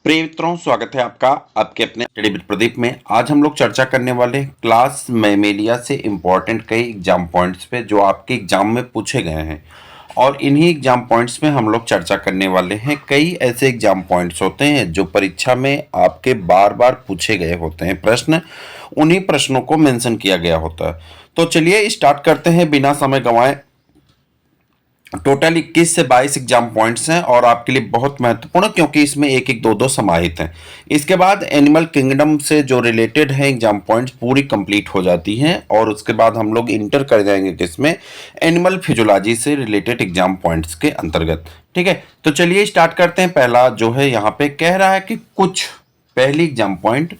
प्रिय मित्रों, स्वागत है आपका आपके अपने स्टडी विद प्रदीप में। आज हम लोग चर्चा करने वाले हैं क्लास मैमेलिया से इम्पोर्टेंट कई एग्जाम पॉइंट्स पे जो आपके एग्जाम में पूछे गए हैं। और इन्हीं एग्जाम पॉइंट्स में हम लोग चर्चा करने वाले हैं। कई ऐसे एग्जाम पॉइंट्स होते हैं जो परीक्षा में आपके बार बार पूछे गए होते हैं प्रश्न, उन्हीं प्रश्नों को मेंशन किया गया होता है। तो चलिए स्टार्ट करते हैं बिना समय गंवाए। टोटल 21 से 22 एग्जाम पॉइंट्स हैं और आपके लिए बहुत महत्वपूर्ण, क्योंकि इसमें एक एक दो दो समाहित हैं। इसके बाद एनिमल किंगडम से जो रिलेटेड है एग्जाम पॉइंट्स पूरी कंप्लीट हो जाती हैं और उसके बाद हम लोग इंटर कर जाएंगे किसमें, एनिमल फिजियोलॉजी से रिलेटेड एग्जाम पॉइंट्स के अंतर्गत। ठीक है, तो चलिए स्टार्ट करते हैं। पहला जो है यहाँ पे कह रहा है कि पहली एग्जाम पॉइंट,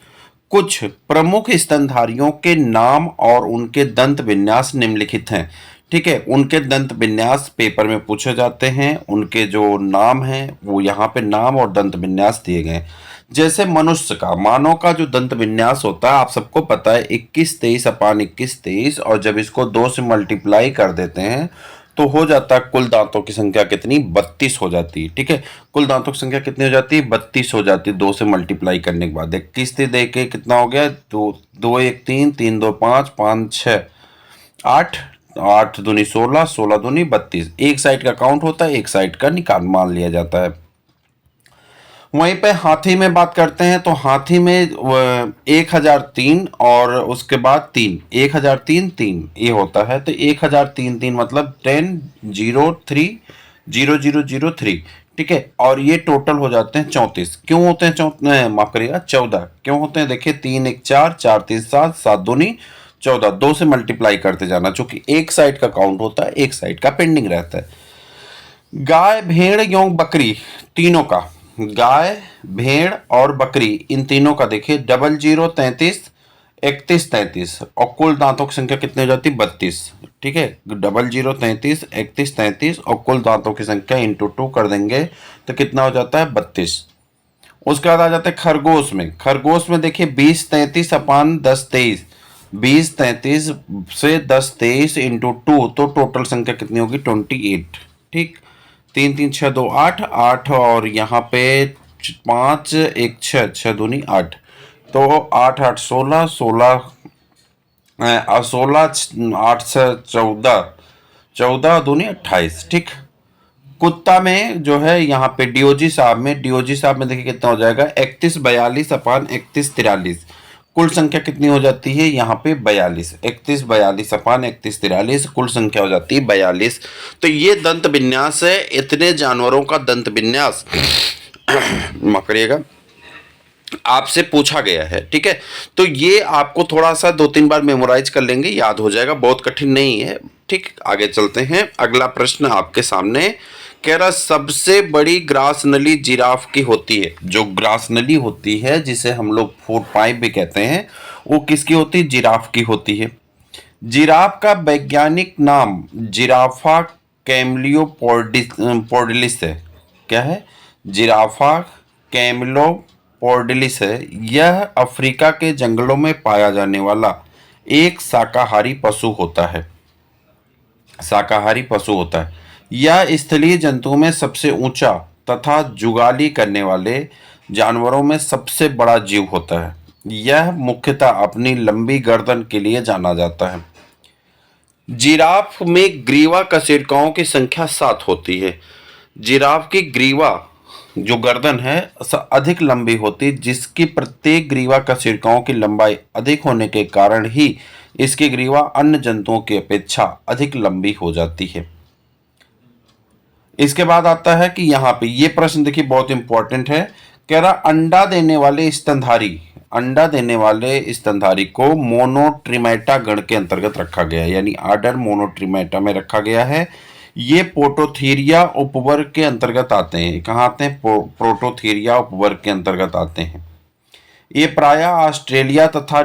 कुछ प्रमुख स्तनधारियों के नाम और उनके दंत विन्यास निम्नलिखित हैं। ठीक है, उनके दंत विन्यास पेपर में पूछे जाते हैं। उनके जो नाम हैं वो यहाँ पे नाम और दंत विन्यास दिए गए हैं। जैसे मनुष्य का, मानव का जो दंत विन्यास होता है आप सबको पता है 21-23/21-23, और जब इसको 2 से मल्टीप्लाई कर देते हैं तो हो जाता है कुल दांतों की संख्या कितनी, 32 हो जाती है। ठीक है, कुल दांतों की संख्या कितनी हो जाती है, 32 हो जाती है 2 से मल्टीप्लाई करने के बाद। 21 दे के कितना हो गया, 2 2 1 3 3 2 5 5 6 8 8 दूनी 16 16 दूनी 32। एक साइड का काउंट होता है, एक साइड का निकाल मान लिया जाता है। वहीं पे हाथी में बात करते हैं तो हाथी में 1003 और उसके बाद 3 1003 ये होता है। तो 1003 मतलब 10 03 0003। ठीक है, और ये टोटल हो जाते हैं 34। क्यों होते हैं माफ करिएगा 14 क्यों होते हैं, देखिए 3 1 4 4 3 7 7 दूनी 14, 2 से मल्टीप्लाई करते जाना, चूंकि एक साइड का काउंट होता है एक साइड का पेंडिंग रहता है। गाय भेड़ एवं बकरी तीनों का, गाय भेड़ और बकरी इन तीनों का देखिए 0033 31 33, और कुल दांतों की संख्या कितनी हो जाती है, 32। ठीक है, 0033 31 33 और कुल दांतों की संख्या इंटू 2 कर देंगे तो कितना हो जाता है, 32। उसके बाद आ जाते हैं खरगोश में। खरगोश में देखिए 20-33/10-23, 20-33 से 10-23 इंटू 2, तो टोटल संख्या कितनी होगी, 28। ठीक, 3 3 6 2 8 8 और यहाँ पे 5 1 6 6 दूनी 8, तो 8 8 16 16 16 8 से 14 14 दूनी 28। ठीक, कुत्ता में जो है यहाँ पे डीओजी साहब में देखिए कितना हो जाएगा, 31-42/31-43। कुल संख्या कितनी हो जाती है यहाँ पे, 42। 31-42/31-43 कुल संख्या हो जाती है 42। तो ये दंत विन्यास है, इतने जानवरों का दंत विन्यास माफ करिएगा आपसे पूछा गया है। ठीक है, तो ये आपको थोड़ा सा 2-3 बार मेमोराइज कर लेंगे, याद हो जाएगा, बहुत कठिन नहीं है। ठीक, आगे चलते हैं। अगला प्रश्न आपके सामने कह रहा, सबसे बड़ी ग्रास नली जिराफ की होती है। जो ग्रास नली होती है जिसे हम लोग फूड पाइप भी कहते हैं, वो किसकी होती है, जिराफ की होती है। जिराफ का वैज्ञानिक नाम जिराफा कैमलियोपोर्डिलिस है। क्या है, जिराफा कैमलियोपोर्डिलिस है। यह अफ्रीका के जंगलों में पाया जाने वाला एक शाकाहारी पशु होता है। शाकाहारी पशु होता है। यह स्थलीय जंतुओं में सबसे ऊंचा तथा जुगाली करने वाले जानवरों में सबसे बड़ा जीव होता है। यह मुख्यतः अपनी लंबी गर्दन के लिए जाना जाता है। जिराफ में ग्रीवा कशेरुकियों की संख्या 7 होती है। जिराफ की ग्रीवा जो गर्दन है अधिक लंबी होती है, जिसकी प्रत्येक ग्रीवा कशेरुकियों की लंबाई अधिक होने के कारण ही इसकी ग्रीवा अन्य जंतुओं की अपेक्षा अधिक लंबी हो जाती है। इसके बाद आता है कि यहाँ पे ये प्रश्न देखिए बहुत इंपॉर्टेंट है। कह रहा, अंडा देने वाले स्तनधारी को मोनोट्रिमेटा गण के अंतर्गत रखा गया है, यानी आर्डर मोनोट्रिमेटा में रखा गया है। ये प्रोटोथीरिया उपवर्ग के अंतर्गत आते हैं। कहाँ आते हैं, प्रोटोथीरिया उपवर्ग के अंतर्गत आते हैं। ये प्रायः ऑस्ट्रेलिया तथा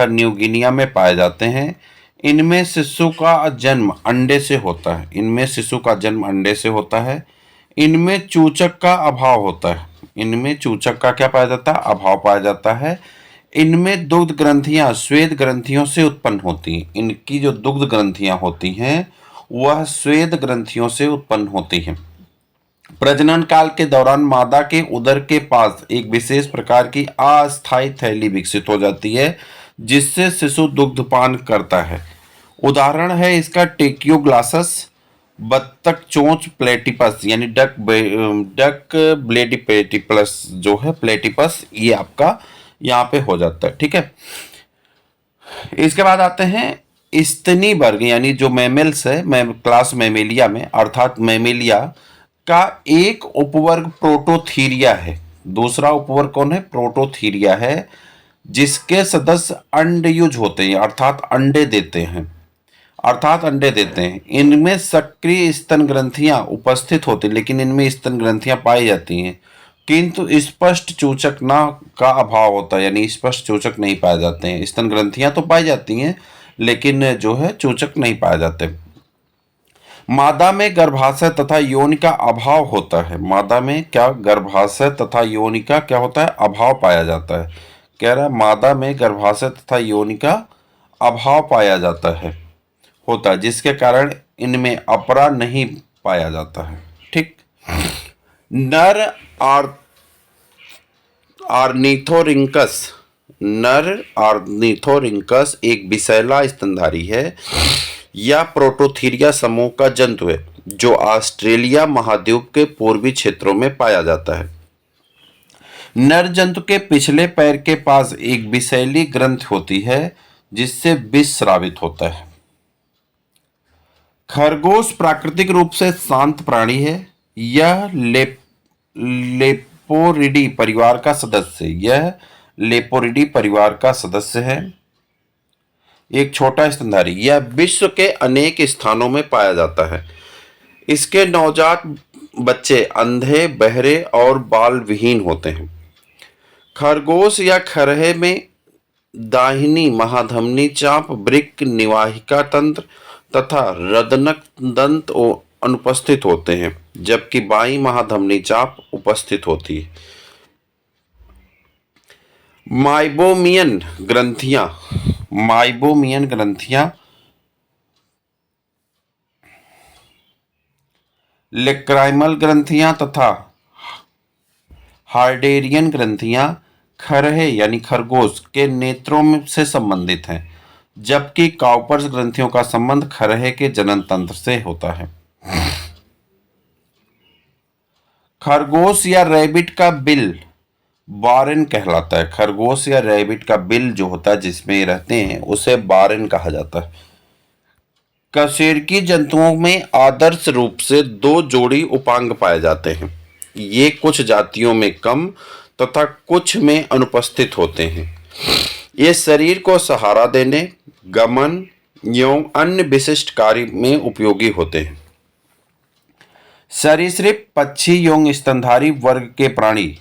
न्यू गिनिया में पाए जाते हैं। इनमें शिशु का जन्म अंडे से होता है। इनमें चूचक का अभाव होता है। इनमें चूचक का क्या पाया जाता है, अभाव पाया जाता है। इनमें दुग्ध ग्रंथियां श्वेत ग्रंथियों से उत्पन्न होती हैं। इनकी जो दुग्ध ग्रंथियां होती हैं वह श्वेत ग्रंथियों से उत्पन्न होती हैं। प्रजनन काल के दौरान मादा के उदर के पास एक विशेष प्रकार की अस्थायी थैली विकसित हो जाती है जिससे शिशु दुग्धपान करता है। उदाहरण है इसका टेक्योग्लासस, बत्तख चोंच प्लेटिपस यानी डक ब्लेडी प्लेटिपस जो है प्लेटिपस, ये आपका यहाँ पे हो जाता है। ठीक है, इसके बाद आते हैं स्तनी वर्ग यानी जो मैमल्स है, क्लास मैमेलिया में, अर्थात मैमेलिया का एक उपवर्ग प्रोटोथीरिया है। दूसरा उपवर्ग कौन है? प्रोटोथीरिया है, जिसके सदस्य अंडयुज होते हैं अर्थात अंडे देते हैं, इनमें सक्रिय स्तन ग्रंथियां उपस्थित होती, लेकिन इनमें स्तन ग्रंथियां पाई जाती हैं किंतु स्पष्ट चूचक ना का अभाव होता है, यानी स्पष्ट चूचक नहीं पाए जाते हैं। स्तन ग्रंथियां तो पाई जाती हैं लेकिन जो है चूचक नहीं पाए जाते। मादा में गर्भाशय तथा योनि का अभाव होता है। मादा में क्या गर्भाशय तथा योनि का क्या होता है? अभाव पाया जाता है। कह रहा है मादा में गर्भाशय तथा योनि का अभाव पाया जाता है होता है, जिसके कारण इनमें अपरा नहीं पाया जाता है। ठीक, नर आर्निथोरिंकस एक विषैला स्तनधारी है या प्रोटोथीरिया समूह का जंतु है जो ऑस्ट्रेलिया महाद्वीप के पूर्वी क्षेत्रों में पाया जाता है। नर जंतु के पिछले पैर के पास एक विषैली ग्रंथि होती है जिससे विष स्रावित होता है। खरगोश प्राकृतिक रूप से शांत प्राणी है। यह लेपोरिडी परिवार का सदस्य है। एक छोटा स्तनधारी, यह विश्व के अनेक स्थानों में पाया जाता है। इसके नवजात बच्चे अंधे, बहरे और बाल विहीन होते हैं। खरगोश या खरहे में दाहिनी महाधमनी चाप, वृक्क, निवाहिका तंत्र तथा रदनक दंत अनुपस्थित होते हैं, जबकि बाईं महाधमनी चाप उपस्थित होती है। माइबोमियन ग्रंथियां लेक्राइमल ग्रंथियां तथा हार्डेरियन ग्रंथियां खरहे यानी खरगोश के नेत्रों से संबंधित हैं, जबकि काउपर्स ग्रंथियों का संबंध खरहे के जनन तंत्र से होता है। खरगोश या रैबिट का बिल बारेन कहलाता है। खरगोश या रैबिट का बिल जो होता है जिसमें रहते हैं उसे बारेन कहा जाता है। कशेरुकी जंतुओं में आदर्श रूप से 2 जोड़ी उपांग पाए जाते हैं। ये कुछ जातियों में कम तथा कुछ में अनुपस्थित होते हैं। ये शरीर को सहारा देने, गमन एवं अन्य विशिष्ट कार्य में उपयोगी होते हैं। सरीसृप पक्षी एवं स्तनधारी वर्ग के प्राणी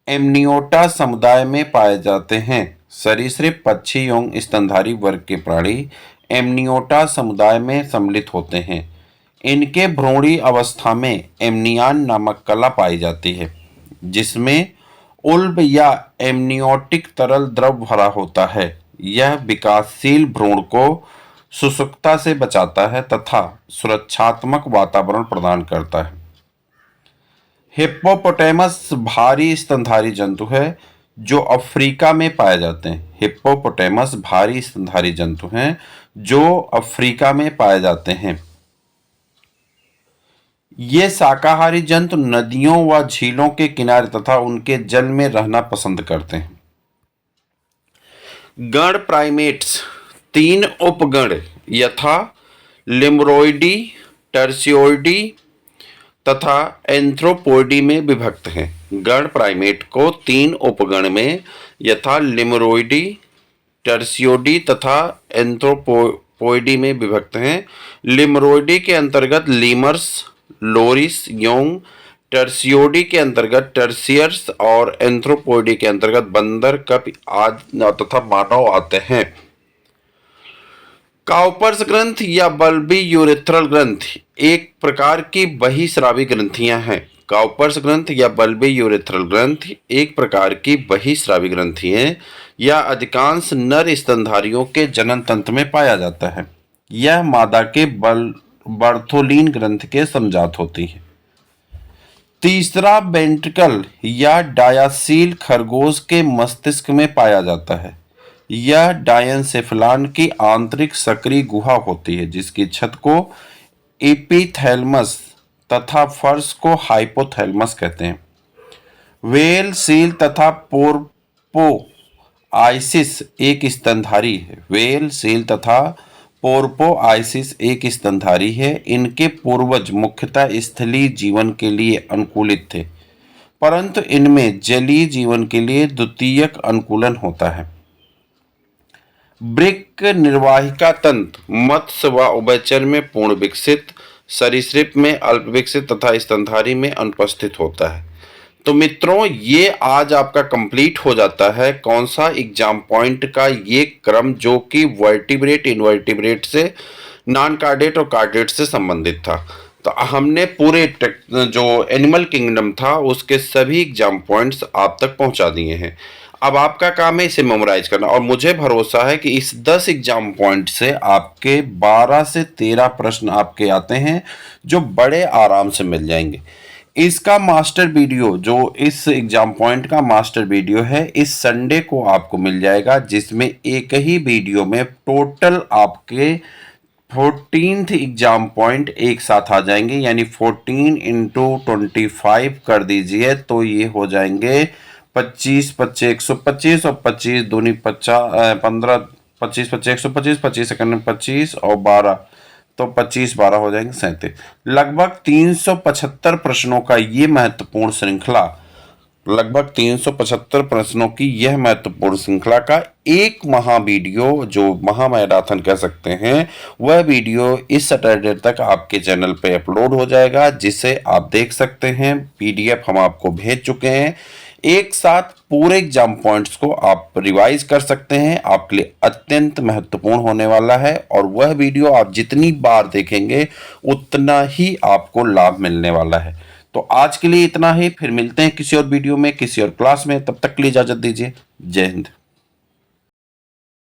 एमनियोटा समुदाय में पाए जाते हैं। सरीसृप पक्षी एवं स्तनधारी वर्ग के प्राणी एमनियोटा समुदाय में सम्मिलित होते हैं। इनके भ्रूणी अवस्था में एमनियान नामक कला पाई जाती है, जिसमें उल्ब या एमनियोटिक तरल द्रव भरा होता है। यह विकासशील भ्रूण को शुष्कता से बचाता है तथा सुरक्षात्मक वातावरण प्रदान करता है। हिप्पोपोटेमस भारी स्तनधारी जंतु है जो अफ्रीका में पाए जाते हैं। हिप्पोपोटेमस भारी स्तनधारी जंतु हैं जो अफ्रीका में पाए जाते हैं। ये शाकाहारी जंतु नदियों व झीलों के किनारे तथा उनके जल में रहना पसंद करते हैं। गण प्राइमेट्स 3 उपगण यथा लिम्बोइडी, टर्सियोइडी तथा एंथ्रोपोइडी में विभक्त हैं। गण प्राइमेट को 3 उपगण में यथा लिम्बोइडी, टर्सियोइडी तथा एंथ्रोपोइडी में विभक्त हैं। लिम्बोइडी के अंतर्गत लीमर्स, लोरिस एवं टर्सियोडी के अंतर्गत टर्सियर्स और एंथ्रोपोइडी के अंतर्गत बंदर, कप आदि तथा मानव आते हैं। काउपर्स ग्रंथ या बल्बी यूरेथ्रल ग्रंथ एक प्रकार की बहिस्रावी ग्रंथियां हैं। काउपर्स ग्रंथ या बल्बी यूरेथ्रल ग्रंथ एक प्रकार की बहिस्रावी ग्रंथि हैं। यह अधिकांश नर स्तनधारियों के जनन तंत्र में पाया जाता है। यह मादा के बर्थोलीन ग्रंथ के समजात होती है। तीसरा वेंट्रिकल या डायासील खरगोश के मस्तिष्क में पाया जाता है। यह डायनसेफलान की आंतरिक सक्रिय गुहा होती है जिसकी छत को एपिथैलेमस तथा फर्श को हाइपोथैलेमस कहते हैं। वेल सील तथा पोर्पो आइसिस एक स्तनधारी है। वेल सील तथा पोर्पोआइसिस एक स्तनधारी है। इनके पूर्वज मुख्यतः स्थलीय जीवन के लिए अनुकूलित थे, परंतु इनमें जलीय जीवन के लिए द्वितीयक अनुकूलन होता है। वृक्क निर्वाहिका तंत्र मत्स्य व उभयचर में पूर्ण विकसित, सरीसृप में अल्प विकसित तथा स्तनधारी में अनुपस्थित होता है। तो मित्रों, ये आज आपका कंप्लीट हो जाता है कौन सा एग्जाम पॉइंट का ये क्रम, जो कि वर्टिब्रेट, इनवर्टिब्रेट से, नॉन कार्डेट और कार्डेट से संबंधित था। तो हमने पूरे जो एनिमल किंगडम था उसके सभी एग्जाम पॉइंट्स आप तक पहुंचा दिए हैं। अब आपका काम है इसे मेमोराइज करना, और मुझे भरोसा है कि इस 10 एग्जाम पॉइंट से आपके 12 से 13 प्रश्न आपके आते हैं जो बड़े आराम से मिल जाएंगे। इसका मास्टर वीडियो, जो इस एग्जाम पॉइंट का मास्टर वीडियो है, इस संडे को आपको मिल जाएगा, जिसमें एक ही वीडियो में टोटल आपके 14th एग्जाम पॉइंट एक साथ आ जाएंगे। यानी 14 इंटू 25 कर दीजिए तो ये हो जाएंगे 25 25 125 और 25 दूनी 15 25 25 125, 25 सेकंड 25 और 12 तो 25 12 हो जाएंगे 37। लगभग 375 प्रश्नों का ये महत्वपूर्ण श्रृंखला, लगभग 375 प्रश्नों की यह महत्वपूर्ण श्रृंखला का एक महा वीडियो, जो महा मैराथन कह सकते हैं, वह वीडियो इस सैटरडे तक आपके चैनल पे अपलोड हो जाएगा, जिसे आप देख सकते हैं। पीडीएफ हम आपको भेज चुके हैं। एक साथ पूरे एग्जाम पॉइंट्स को आप रिवाइज कर सकते हैं। आपके लिए अत्यंत महत्वपूर्ण होने वाला है, और वह वीडियो आप जितनी बार देखेंगे उतना ही आपको लाभ मिलने वाला है। तो आज के लिए इतना ही, फिर मिलते हैं किसी और वीडियो में, किसी और क्लास में। तब तक के लिए इजाजत दीजिए। जय हिंद।